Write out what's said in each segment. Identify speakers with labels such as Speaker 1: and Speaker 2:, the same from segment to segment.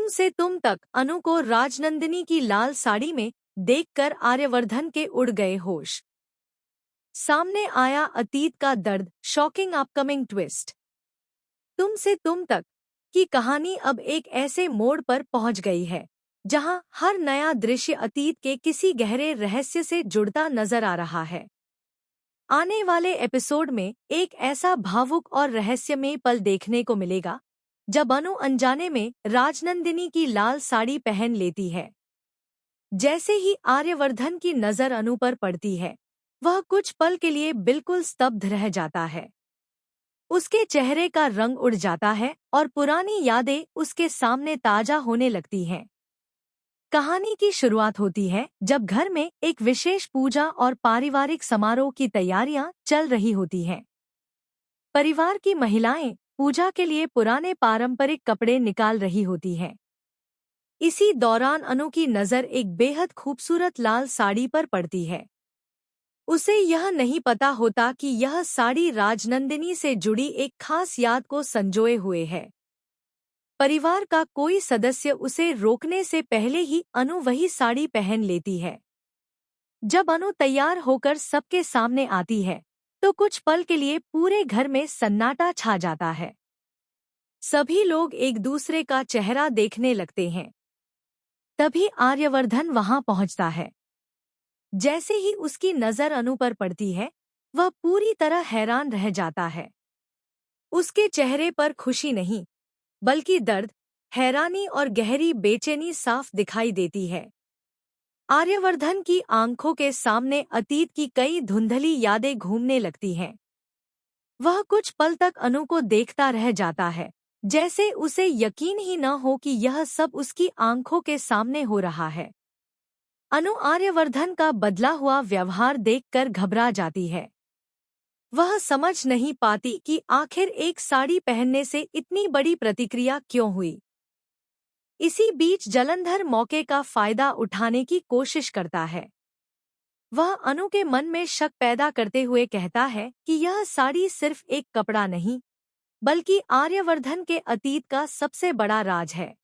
Speaker 1: से तुम तक अनु को राजनंदिनी की लाल साड़ी में देखकर आर्यवर्धन के उड़ गए होश। सामने आया अतीत का दर्द, शॉकिंग अपकमिंग ट्विस्ट। तुम से तुम तक की कहानी अब एक ऐसे मोड़ पर पहुंच गई है जहां हर नया दृश्य अतीत के किसी गहरे रहस्य से जुड़ता नजर आ रहा है। आने वाले एपिसोड में एक ऐसा भावुक और रहस्यमय पल देखने को मिलेगा जब अनु अनजाने में राजनंदिनी की लाल साड़ी पहन लेती है। जैसे ही आर्यवर्धन की नजर अनु पर पड़ती है, वह कुछ पल के लिए बिल्कुल स्तब्ध रह जाता है। उसके चेहरे का रंग उड़ जाता है और पुरानी यादें उसके सामने ताजा होने लगती हैं। कहानी की शुरुआत होती है जब घर में एक विशेष पूजा और पारिवारिक समारोह की तैयारियां चल रही होती हैं। परिवार की महिलाएं पूजा के लिए पुराने पारंपरिक कपड़े निकाल रही होती हैं। इसी दौरान अनु की नज़र एक बेहद खूबसूरत लाल साड़ी पर पड़ती है। उसे यह नहीं पता होता कि यह साड़ी राजनंदिनी से जुड़ी एक खास याद को संजोए हुए है। परिवार का कोई सदस्य उसे रोकने से पहले ही अनु वही साड़ी पहन लेती है। जब अनु तैयार होकर सबके सामने आती है तो कुछ पल के लिए पूरे घर में सन्नाटा छा जाता है। सभी लोग एक दूसरे का चेहरा देखने लगते हैं। तभी आर्यवर्धन वहां पहुंचता है। जैसे ही उसकी नजर अनु पर पड़ती है, वह पूरी तरह हैरान रह जाता है। उसके चेहरे पर खुशी नहीं, बल्कि दर्द, हैरानी और गहरी बेचैनी साफ दिखाई देती है। आर्यवर्धन की आंखों के सामने अतीत की कई धुंधली यादें घूमने लगती हैं। वह कुछ पल तक अनु को देखता रह जाता है, जैसे उसे यकीन ही न हो कि यह सब उसकी आंखों के सामने हो रहा है। अनु आर्यवर्धन का बदला हुआ व्यवहार देखकर घबरा जाती है। वह समझ नहीं पाती कि आखिर एक साड़ी पहनने से इतनी बड़ी प्रतिक्रिया क्यों हुई। इसी बीच जलंधर मौके का फायदा उठाने की कोशिश करता है। वह अनु के मन में शक पैदा करते हुए कहता है कि यह साड़ी सिर्फ एक कपड़ा नहीं, बल्कि आर्यवर्धन के अतीत का सबसे बड़ा राज है।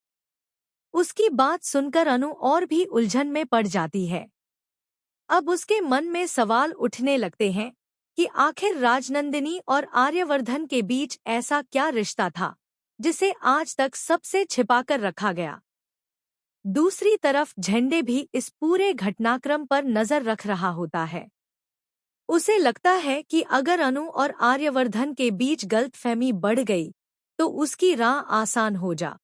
Speaker 1: उसकी बात सुनकर अनु और भी उलझन में पड़ जाती है। अब उसके मन में सवाल उठने लगते हैं कि आखिर राजनंदिनी और आर्यवर्धन के बीच ऐसा क्या रिश्ता था जिसे आज तक सबसे छिपाकर रखा गया। दूसरी तरफ झंडे भी इस पूरे घटनाक्रम पर नजर रख रहा होता है। उसे लगता है कि अगर अनु और आर्यवर्धन के बीच गलतफहमी बढ़ गई तो उसकी राह आसान हो जा।